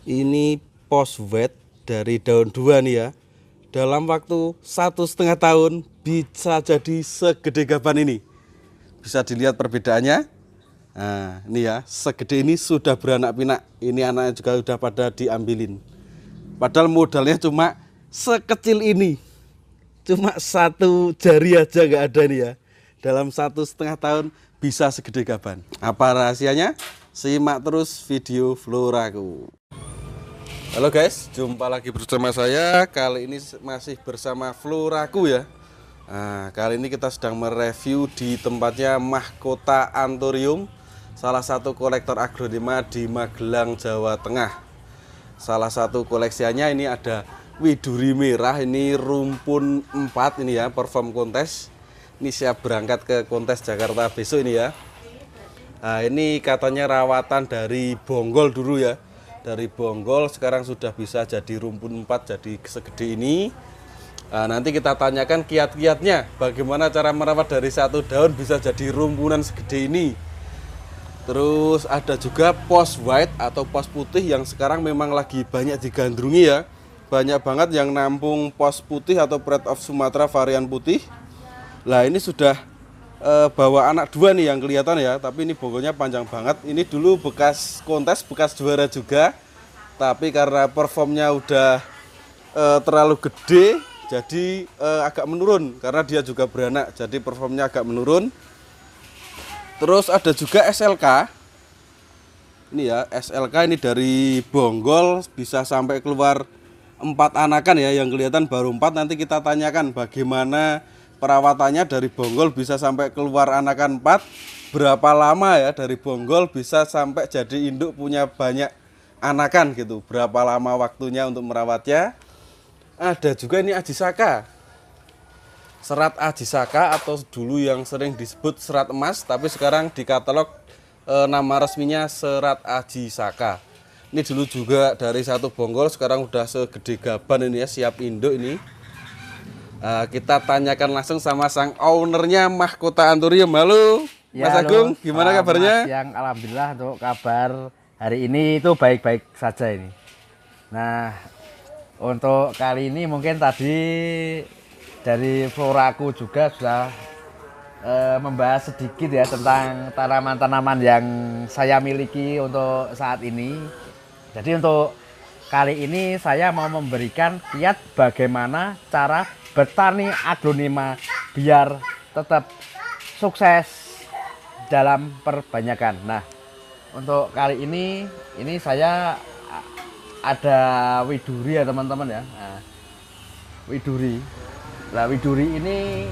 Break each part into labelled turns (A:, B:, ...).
A: Ini post wet dari daun 2 nih ya. Dalam waktu 1,5 tahun bisa jadi segede gaban ini. Bisa dilihat perbedaannya. Nah, ini ya, segede ini sudah beranak pinak. Ini anaknya juga udah pada diambilin. Padahal modalnya cuma sekecil ini. Cuma satu jari aja nggak ada nih ya. Dalam 1,5 tahun bisa segede gaban. Apa rahasianya? Simak terus video Floraku. Halo guys, jumpa lagi bersama saya. Kali ini masih bersama Floraku ya. Nah, kali ini kita sedang mereview di tempatnya Mahkota Anthurium, salah satu kolektor aglonema di Magelang, Jawa Tengah. Salah satu koleksiannya ini ada widuri merah, ini rumpun 4 ini ya, perform kontes. Ini siap berangkat ke kontes Jakarta besok ini ya. Nah, ini katanya rawatan dari bonggol dulu ya. Dari bonggol sekarang sudah bisa jadi rumpun 4, jadi segede ini. Nah, nanti kita tanyakan kiat-kiatnya, bagaimana cara merawat dari satu daun bisa jadi rumpunan segede ini. Terus ada juga post white atau post putih yang sekarang memang lagi banyak digandrungi ya. Banyak banget yang nampung post putih atau Pride of Sumatera varian putih. Lah ini sudah bawa anak 2 nih yang kelihatan ya, tapi ini bonggolnya panjang banget. Ini dulu bekas kontes, bekas juara juga, tapi karena performnya udah terlalu gede, jadi agak menurun karena dia juga beranak, jadi performnya agak menurun. Terus ada juga SLK. Ini ya, SLK ini dari bonggol bisa sampai keluar 4 anakan ya, yang kelihatan baru 4. Nanti kita tanyakan bagaimana perawatannya dari bonggol bisa sampai keluar anakan 4, berapa lama ya dari bonggol bisa sampai jadi induk punya banyak anakan gitu, berapa lama waktunya untuk merawatnya. Ada juga ini Ajisaka, serat Ajisaka atau dulu yang sering disebut serat emas, tapi sekarang di katalog nama resminya serat Ajisaka. Ini dulu juga dari satu bonggol, sekarang udah segede gaban ini ya, siap induk ini. Kita tanyakan langsung sama sang ownernya Mahkota Anthurium. Halo, ya, Mas Agung, gimana kabarnya?
B: Yang alhamdulillah untuk kabar hari ini itu baik-baik saja ini. Nah, untuk kali ini mungkin tadi dari Floraku juga sudah membahas sedikit ya tentang tanaman-tanaman yang saya miliki untuk saat ini. Jadi untuk kali ini saya mau memberikan kiat bagaimana cara bertani aglonema biar tetap sukses dalam perbanyakan. Nah, untuk kali ini saya ada widuri ya teman-teman ya. Nah, widuri. Nah, widuri ini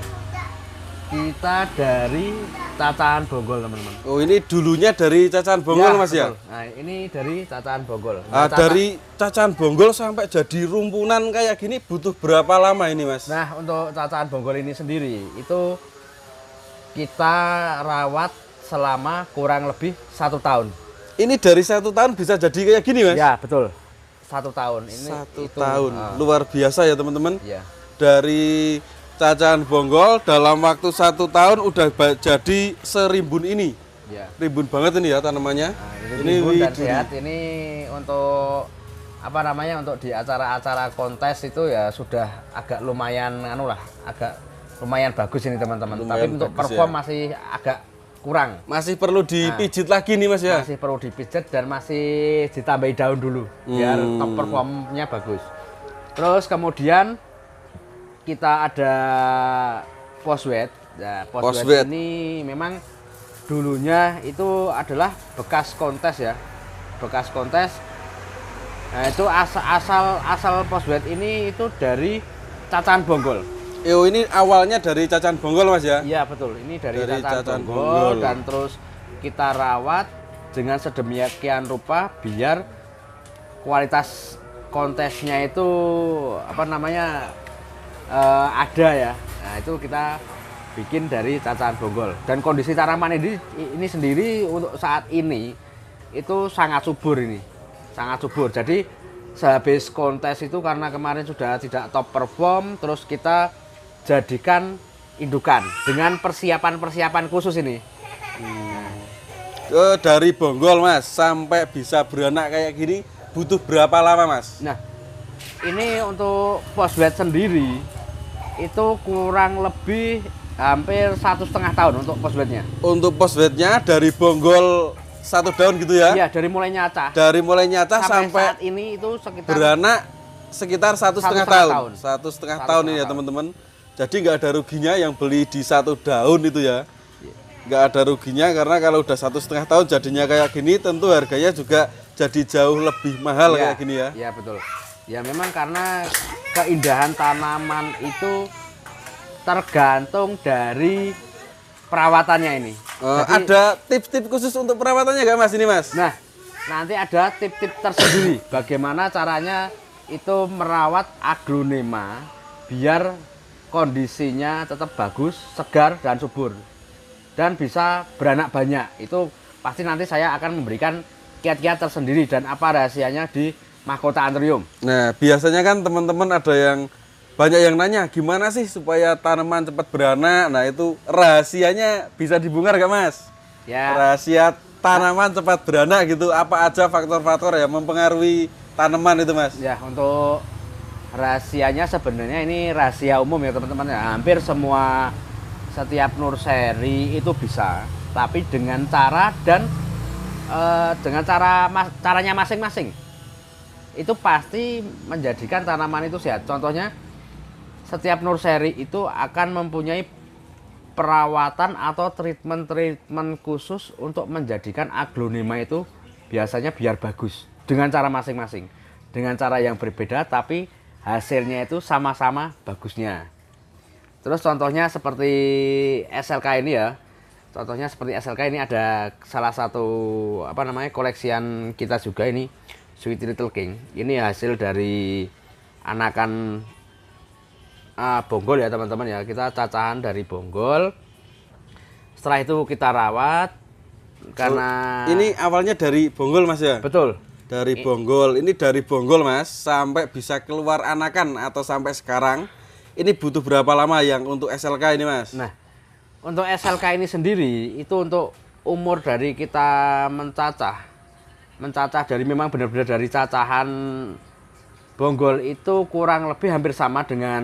B: kita dari cacahan bonggol teman-teman.
A: Oh, ini dulunya dari cacahan bonggol ya, Mas ya?
B: Nah, ini dari cacahan bonggol.
A: Dari cacahan bonggol sampai jadi rumpunan kayak gini butuh berapa lama ini, Mas?
B: Nah, untuk cacahan bonggol ini sendiri itu kita rawat selama kurang lebih 1 tahun.
A: Ini dari 1 tahun bisa jadi kayak gini, Mas?
B: Ya, betul. 1 tahun. Ini
A: 1 tahun. Luar biasa ya, teman-teman.
B: Ya.
A: Dari cacahan bonggol dalam waktu 1 tahun udah jadi serimbun ini.
B: Ya.
A: Rimbun banget ini ya tanamannya.
B: Nah, ini rimbun dan sehat. Ini untuk apa namanya, untuk di acara-acara kontes itu ya sudah agak lumayan agak lumayan bagus ini teman-teman. Tapi untuk perform ya, masih agak kurang.
A: Masih perlu dipijit lagi nih Mas ya.
B: Masih perlu dipijit dan masih ditambahi daun dulu biar top performnya bagus. Terus kemudian kita ada post wet. Nah, post wet ini memang dulunya itu adalah bekas kontes ya, bekas kontes. Nah, itu asal post wet ini itu dari cacahan bonggol.
A: Ini awalnya dari cacahan bonggol Mas ya?
B: Iya betul, ini dari cacahan bonggol dan terus kita rawat dengan sedemikian rupa biar kualitas kontesnya itu apa namanya ada ya. Nah, itu kita bikin dari cacahan bonggol. Dan kondisi tanaman ini sendiri untuk saat ini itu sangat subur ini. Sangat subur. Jadi sehabis kontes itu karena kemarin sudah tidak top perform, terus kita jadikan indukan dengan persiapan-persiapan khusus ini.
A: Dari bonggol Mas sampai bisa beranak kayak gini butuh berapa lama, Mas?
B: Nah, ini untuk posbed sendiri itu kurang lebih hampir 1,5 tahun untuk posbednya.
A: Untuk posbednya dari bonggol 1 daun gitu ya?
B: Iya, dari mulai nyacah
A: Dari mulai nyata sampai
B: saat ini itu sekitar
A: beranak sekitar 1,5 tahun. 1,5 tahun ini ya
B: 1,5
A: teman-teman. Jadi nggak ada ruginya yang beli di 1 daun itu ya. Nggak ada ruginya karena kalau udah 1,5 tahun jadinya kayak gini tentu harganya juga jadi jauh lebih mahal
B: Iya,
A: kayak gini ya.
B: Iya betul. Ya memang karena keindahan tanaman itu tergantung dari perawatannya ini.
A: Ada tips-tips khusus untuk perawatannya nggak Mas ini Mas?
B: Nah, nanti ada tip-tip tersendiri bagaimana caranya itu merawat aglonema biar kondisinya tetap bagus, segar dan subur dan bisa beranak banyak. Itu pasti nanti saya akan memberikan kiat-kiat tersendiri dan apa rahasianya di Mahkota Anthurium.
A: Nah, biasanya kan teman-teman ada yang banyak yang nanya gimana sih supaya tanaman cepat beranak. Nah, itu rahasianya bisa dibongkar nggak Mas?
B: Ya.
A: Rahasia tanaman cepat beranak gitu, apa aja faktor-faktor yang mempengaruhi tanaman itu Mas?
B: Ya, untuk rahasianya sebenarnya ini rahasia umum ya teman-teman ya. Hampir semua setiap nursery itu bisa, tapi dengan cara dan caranya masing-masing. Itu pasti menjadikan tanaman itu sehat. Contohnya setiap nursery itu akan mempunyai perawatan atau treatment khusus untuk menjadikan aglonema itu biasanya biar bagus dengan cara masing-masing, dengan cara yang berbeda tapi hasilnya itu sama-sama bagusnya. Terus contohnya seperti SLK ini ya, contohnya seperti SLK ini ada salah satu koleksian kita juga ini Sweet Little King. Ini hasil dari anakan bonggol ya teman-teman ya, kita cacahan dari bonggol. Setelah itu kita rawat karena
A: ini awalnya dari bonggol Mas ya?
B: Betul.
A: Dari bonggol, ini dari bonggol Mas sampai bisa keluar anakan atau sampai sekarang ini butuh berapa lama yang untuk SLK ini Mas?
B: Nah, untuk SLK ini sendiri itu untuk umur dari kita mencacah dari memang benar-benar dari cacahan bonggol itu kurang lebih hampir sama dengan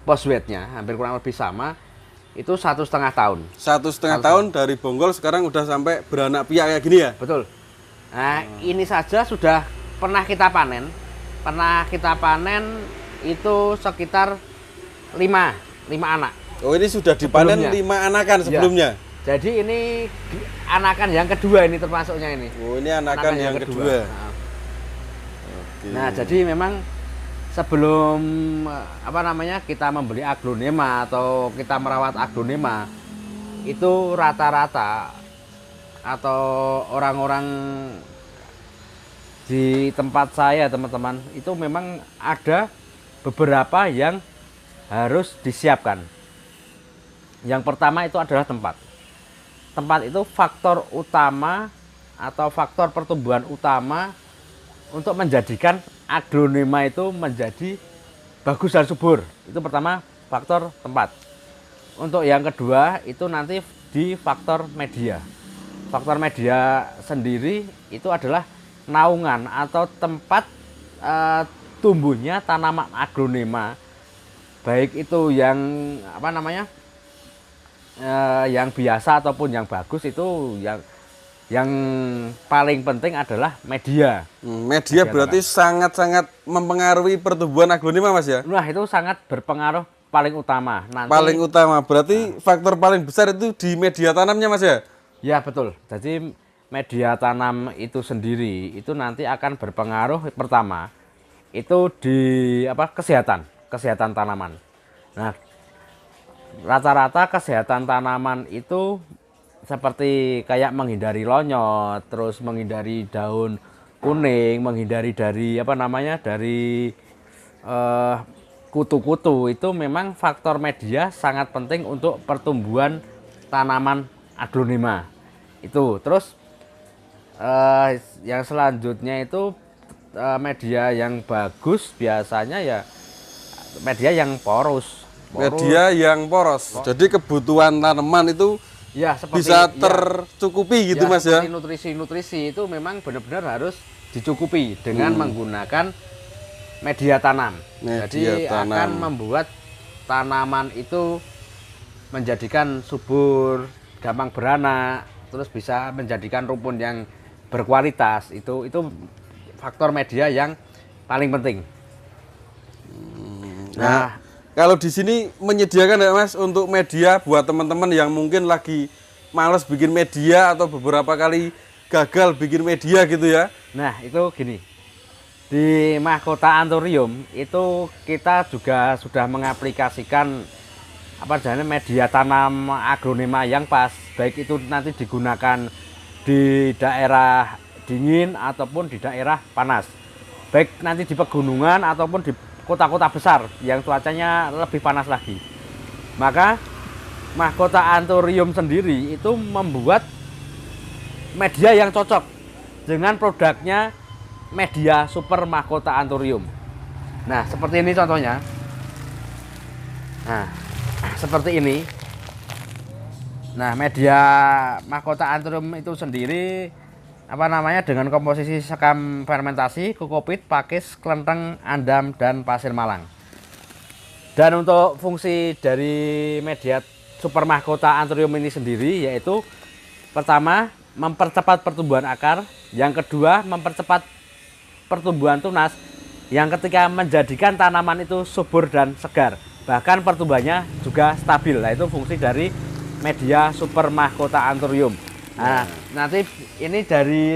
B: poswednya, hampir kurang lebih sama. Itu 1,5 tahun.
A: 1,5 tahun dari bonggol sekarang udah sampai beranak piak kayak gini ya?
B: Betul. Nah, ini saja sudah pernah kita panen. Pernah kita panen itu sekitar 5 anak.
A: Oh, ini sudah dipanen
B: Sebelumnya.
A: 5 anakan sebelumnya?
B: Ya. Jadi ini anakan yang kedua ini termasuknya ini.
A: Oh, ini anakan yang kedua.
B: Nah, jadi memang sebelum kita membeli aglonema atau kita merawat aglonema itu rata-rata atau orang-orang di tempat saya teman-teman itu memang ada beberapa yang harus disiapkan. Yang pertama itu adalah tempat. Tempat itu faktor utama atau faktor pertumbuhan utama untuk menjadikan aglonema itu menjadi bagus dan subur. Itu pertama faktor tempat. Untuk yang kedua itu nanti di faktor media. Faktor media sendiri itu adalah naungan atau tempat tumbuhnya tanaman aglonema. Baik itu yang yang biasa ataupun yang bagus itu yang paling penting adalah media.
A: Media berarti sangat-sangat mempengaruhi pertumbuhan aglonema Mas ya?
B: Nah, itu sangat berpengaruh paling utama. Nanti,
A: paling utama, berarti faktor paling besar itu di media tanamnya Mas ya?
B: Ya betul, jadi media tanam itu sendiri itu nanti akan berpengaruh pertama itu di kesehatan tanaman. Nah, rata-rata kesehatan tanaman itu seperti kayak menghindari lonyot, terus menghindari daun kuning, menghindari dari dari kutu-kutu. Itu memang faktor media sangat penting untuk pertumbuhan tanaman aglonema. Itu terus yang selanjutnya itu media yang bagus biasanya ya media yang poros.
A: Media yang poros. Jadi kebutuhan tanaman itu
B: ya,
A: bisa tercukupi gitu Mas ya?
B: Nutrisi-nutrisi itu memang benar-benar harus dicukupi dengan menggunakan media tanam. Jadi akan membuat tanaman itu menjadikan subur, gampang beranak, terus bisa menjadikan rumpun yang berkualitas. Itu faktor media yang paling penting.
A: Nah, kalau di sini menyediakan ya Mas untuk media buat teman-teman yang mungkin lagi males bikin media atau beberapa kali gagal bikin media gitu ya.
B: Nah, itu gini. Di Mahkota Anthurium itu kita juga sudah mengaplikasikan media tanam aglonema yang pas, baik itu nanti digunakan di daerah dingin ataupun di daerah panas, baik nanti di pegunungan ataupun di kota-kota besar yang cuacanya lebih panas lagi. Maka Mahkota Anthurium sendiri itu membuat media yang cocok dengan produknya media super Mahkota Anthurium. Nah, seperti ini contohnya. Nah, seperti ini. Nah, media Mahkota Anthurium itu sendiri dengan komposisi sekam fermentasi, kokopit, pakis, kelenteng, andam, dan pasir malang. Dan untuk fungsi dari media super Mahkota Anthurium ini sendiri yaitu pertama mempercepat pertumbuhan akar, yang kedua mempercepat pertumbuhan tunas, yang ketiga menjadikan tanaman itu subur dan segar, bahkan pertumbuhannya juga stabil. Nah, itu fungsi dari media super Mahkota Anthurium. Nah, nanti ini dari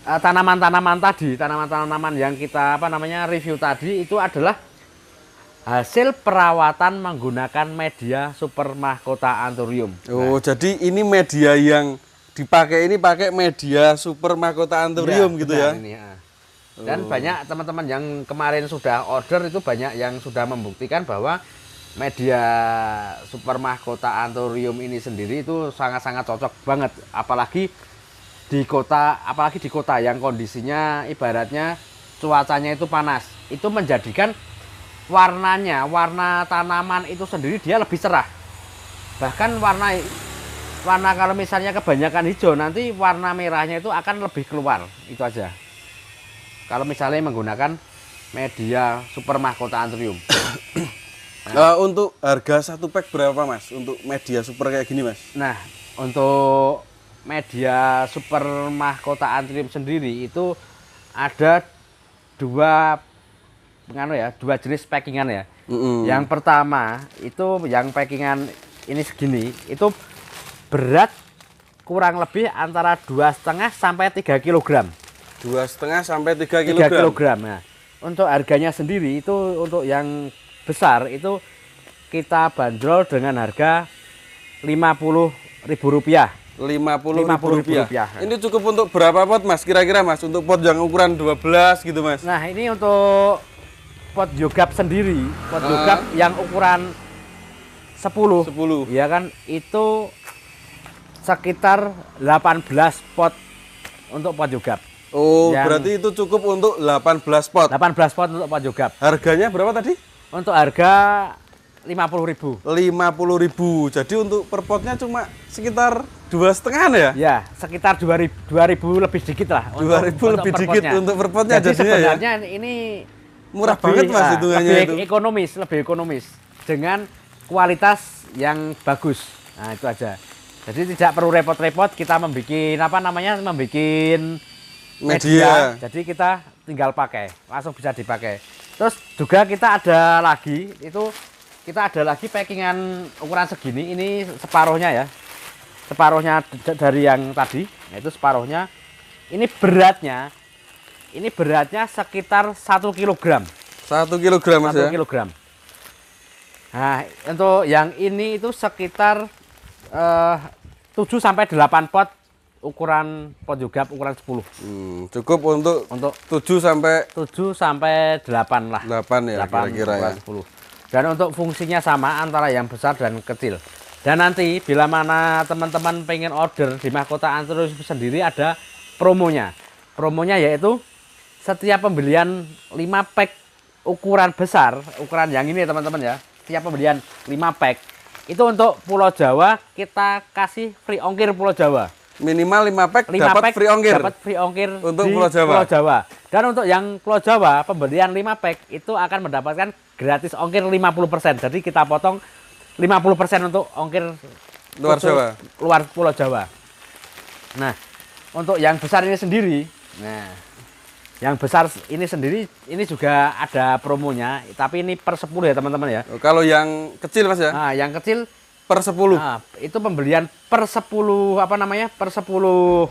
B: tanaman-tanaman yang kita review tadi itu adalah hasil perawatan menggunakan media super Mahkota Anthurium.
A: Oh, jadi ini media yang dipakai ini pakai media super Mahkota Anthurium gitu ya.
B: Ini, ya. Dan banyak teman-teman yang kemarin sudah order itu banyak yang sudah membuktikan bahwa media super Mahkota Anthurium ini sendiri itu sangat-sangat cocok banget, apalagi di kota yang kondisinya ibaratnya cuacanya itu panas. Itu menjadikan warna tanaman itu sendiri dia lebih cerah. Bahkan warna kalau misalnya kebanyakan hijau, nanti warna merahnya itu akan lebih keluar. Itu aja. Kalau misalnya menggunakan media super Mahkota Anthurium.
A: Untuk harga satu pack berapa Mas? Untuk media super kayak gini Mas?
B: Nah, untuk media super Mahkota Anthurium sendiri itu ada dua jenis packingan ya. Yang pertama itu yang packingan ini segini, itu berat kurang lebih antara 2,5 sampai 3 kg.
A: 2,5 sampai 3
B: kg. 3 kg. Nah, untuk harganya sendiri itu untuk yang besar itu kita bandrol dengan harga Rp50.000.
A: Rp50.000. Ini cukup untuk berapa pot Mas? Kira-kira Mas untuk pot yang ukuran 12 gitu Mas?
B: Nah, ini untuk pot yogap sendiri, pot yogap yang ukuran 10. Ya kan, itu sekitar 18 pot untuk pot yogap.
A: Oh, berarti itu cukup untuk 18 pot.
B: 18 pot untuk pot yogap.
A: Harganya berapa tadi?
B: Untuk harga Rp50.000.
A: Rp50.000. Jadi untuk per potnya cuma sekitar 2,5 ya?
B: Ya, sekitar 2.000 lebih sedikit lah.
A: 2.000 lebih sedikit untuk per potnya.
B: Jadi sebenarnya ya? Ini
A: murah banget Mas hitungannya itu.
B: Lebih ekonomis dengan kualitas yang bagus. Nah, itu aja. Jadi tidak perlu repot-repot kita membuat media. Jadi kita tinggal pakai, langsung bisa dipakai. Terus juga kita ada lagi packingan ukuran segini, ini separuhnya ya. Separuhnya dari yang tadi, yaitu separuhnya. Ini beratnya sekitar 1 kg.
A: 1 kg Mas ya?
B: 1 kg. Nah, untuk yang ini itu sekitar 7 sampai 8 pot ukuran pot yogap ukuran 10.
A: Cukup untuk 7 sampai
B: 8 lah.
A: 8 ya kira-kira ya.
B: 10. Dan untuk fungsinya sama antara yang besar dan kecil. Dan nanti bila mana teman-teman pengen order di Mahkota Anthurium sendiri ada promonya. Promonya yaitu setiap pembelian 5 pack ukuran besar, ukuran yang ini teman-teman ya. Setiap pembelian 5 pack itu untuk Pulau Jawa kita kasih free ongkir Pulau Jawa.
A: Minimal 5 pack
B: 5
A: dapat
B: pack
A: free ongkir.
B: Dapat free ongkir
A: Untuk
B: di
A: Pulau Jawa.
B: Pulau Jawa. Dan untuk yang Pulau Jawa, pembelian 5 pack itu akan mendapatkan gratis ongkir 50%. Jadi kita potong 50% untuk ongkir
A: Luar Jawa.
B: Luar Pulau Jawa. Nah, untuk yang besar ini sendiri, yang besar ini sendiri ini juga ada promonya, tapi ini per 10 ya teman-teman ya.
A: Oh, kalau yang kecil Mas ya?
B: Nah, yang kecil
A: Per 10
B: itu pembelian per 10 per 10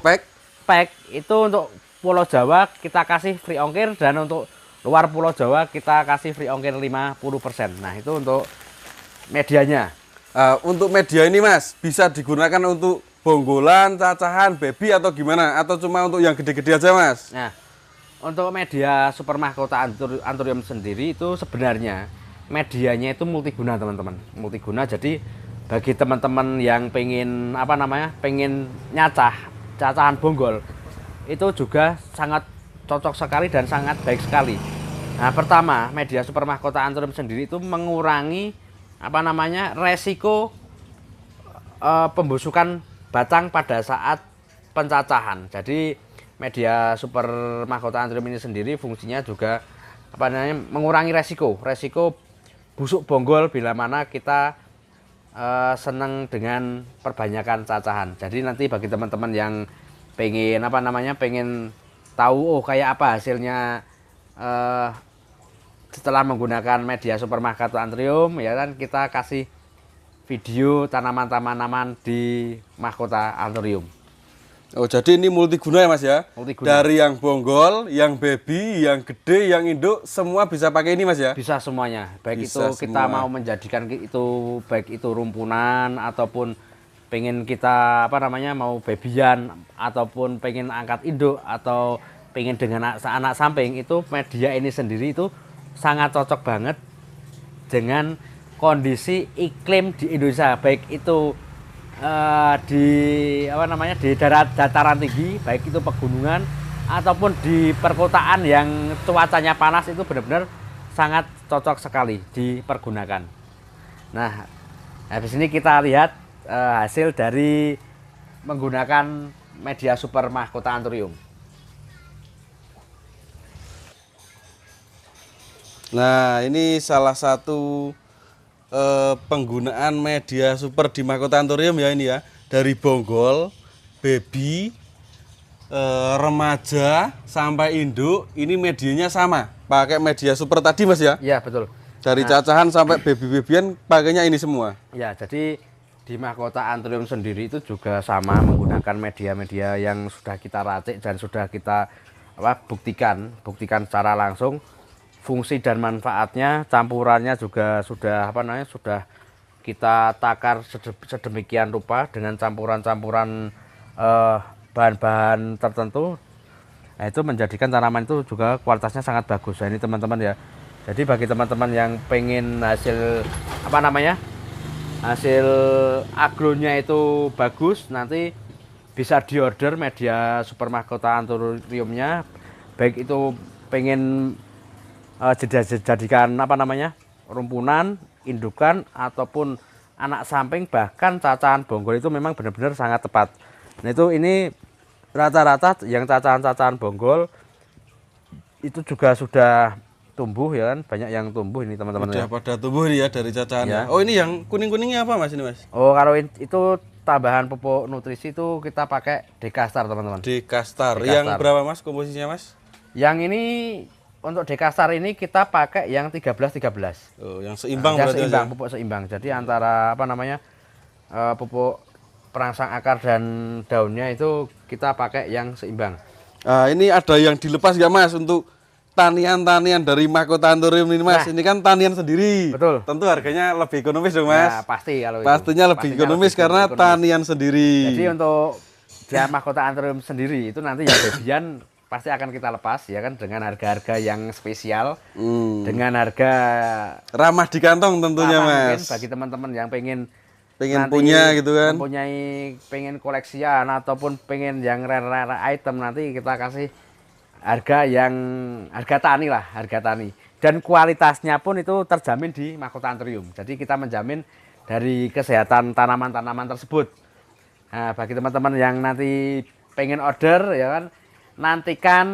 B: pack itu untuk Pulau Jawa kita kasih free ongkir, dan untuk luar Pulau Jawa kita kasih free ongkir 50%. Nah, itu untuk medianya.
A: Untuk media ini Mas, bisa digunakan untuk bonggolan, cacahan, baby atau gimana? Atau cuma untuk yang gede-gede aja Mas?
B: Nah, untuk media super mahkota Anthurium sendiri itu sebenarnya medianya itu multiguna teman-teman. Multiguna, jadi bagi teman-teman yang pengen pengen cacahan bonggol, itu juga sangat cocok sekali dan sangat baik sekali. Nah, pertama, media super mahkota Anthurium sendiri itu mengurangi resiko pembusukan batang pada saat pencacahan. Jadi media super mahkota Anthurium ini sendiri fungsinya juga mengurangi resiko busuk bonggol bila mana kita senang dengan perbanyakan cacahan. Jadi nanti bagi teman-teman yang pengen pengen tahu kayak apa hasilnya setelah menggunakan media super mahkota Anthurium, ya kan, kita kasih video tanaman-tanaman di mahkota Anthurium.
A: Oh, jadi ini multiguna ya Mas ya?
B: Multiguna.
A: Dari yang bonggol, yang baby, yang gede, yang induk, semua bisa pakai ini Mas ya?
B: Bisa semuanya. Baik
A: Bisa
B: itu kita
A: semua.
B: mau menjadikan itu, baik itu rumpunan ataupun pengen kita mau babyan, ataupun pengen angkat induk, atau pengen dengan anak samping, itu media ini sendiri itu sangat cocok banget dengan kondisi iklim di Indonesia, baik itu di dataran tinggi, baik itu pegunungan ataupun di perkotaan yang cuacanya panas, itu benar-benar sangat cocok sekali dipergunakan. Nah, habis ini kita lihat hasil dari menggunakan media super mahkota Anthurium.
A: Nah, ini salah satu penggunaan media super di mahkota Anthurium ya ini ya. Dari bonggol, baby, remaja sampai induk, ini medianya sama. Pakai media super tadi Mas ya?
B: Iya, betul.
A: Dari cacahan sampai baby-babyan pakainya ini semua.
B: Ya, jadi di mahkota Anthurium sendiri itu juga sama, menggunakan media-media yang sudah kita racik dan sudah kita buktikan secara langsung. Fungsi dan manfaatnya, campurannya juga sudah sudah kita takar sedemikian rupa dengan campuran-campuran bahan-bahan tertentu. Nah, itu menjadikan tanaman itu juga kualitasnya sangat bagus. Nah, ini teman-teman ya. Jadi bagi teman-teman yang pengen hasil hasil agronya itu bagus, nanti bisa diorder media super mahkota Anthuriumnya, baik itu pengen jadikan rumpunan, indukan, ataupun anak samping, bahkan cacahan bonggol, itu memang benar-benar sangat tepat. Nah, ini rata-rata yang cacahan bonggol itu juga sudah tumbuh ya kan, banyak yang tumbuh ini teman-teman.
A: Udah pada tumbuh nih ya dari cacahan.
B: Ya.
A: Oh, ini yang kuning-kuningnya apa Mas ini Mas?
B: Oh, kalau itu tambahan pupuk nutrisi itu kita pakai Dekastar teman-teman.
A: Dekastar.
B: Dekastar.
A: Yang berapa Mas komposisinya Mas?
B: Yang ini untuk Dekastar ini kita pakai yang 13-13.
A: Oh, yang seimbang
B: berarti
A: berarti.
B: pupuk seimbang. Jadi antara pupuk perangsang akar dan daunnya itu kita pakai yang seimbang.
A: Ini ada yang dilepas nggak Mas untuk tanian-tanian dari mahkota Anthurium ini Mas?
B: Nah,
A: ini kan tanian sendiri.
B: betul.
A: Tentu harganya lebih ekonomis dong Mas.
B: Ya, pasti kalau itu.
A: Pastinya lebih ekonomis karena
B: ekonomis.
A: tanian sendiri.
B: Jadi untuk dia mahkota Anthurium sendiri itu nanti yang babyan pasti akan kita lepas ya kan, dengan harga-harga yang spesial, dengan harga
A: ramah di kantong tentunya
B: mungkin
A: Mas.
B: bagi teman-teman yang pengen
A: punya gitu kan.
B: pengen koleksian ataupun pengen yang rare item, nanti kita kasih harga tani lah, harga tani. Dan kualitasnya pun itu terjamin di mahkota Anthurium. Jadi kita menjamin dari kesehatan tanaman-tanaman tersebut. Nah, bagi teman-teman yang nanti pengen order ya kan, nantikan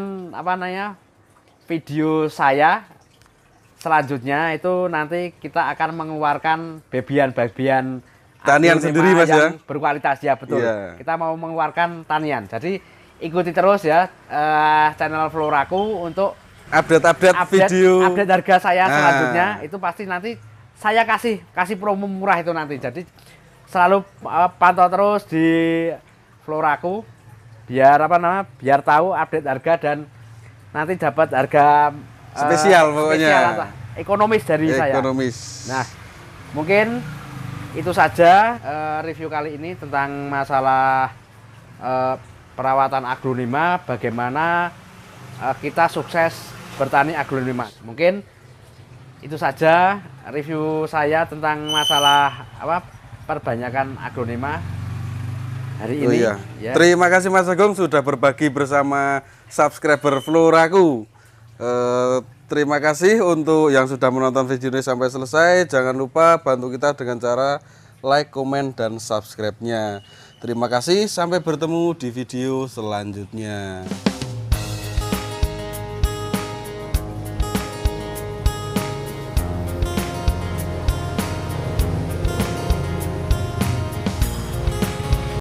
B: video saya selanjutnya itu nanti kita akan mengeluarkan bagian
A: Tanian sendiri Mas ya.
B: yang berkualitas ya betul.
A: Iya.
B: Kita mau mengeluarkan tanian. Jadi ikuti terus ya channel Floraku untuk
A: Update video.
B: update harga saya selanjutnya. Itu pasti nanti saya kasih promo murah itu nanti. Jadi selalu pantau terus di Floraku biar biar tahu update harga dan nanti dapat harga
A: Spesial pokoknya.
B: Ekonomis dari saya.
A: Ekonomis.
B: Nah, mungkin itu saja review kali ini tentang masalah perawatan aglonema, bagaimana kita sukses bertani aglonema. Mungkin itu saja review saya tentang masalah perbanyakan aglonema hari ini.
A: Iya.
B: Ya.
A: Terima kasih Mas Agung sudah berbagi bersama subscriber Floraku. Terima kasih untuk yang sudah menonton video ini sampai selesai. Jangan lupa bantu kita dengan cara like, komen, dan subscribe-nya. Terima kasih, sampai bertemu di video selanjutnya.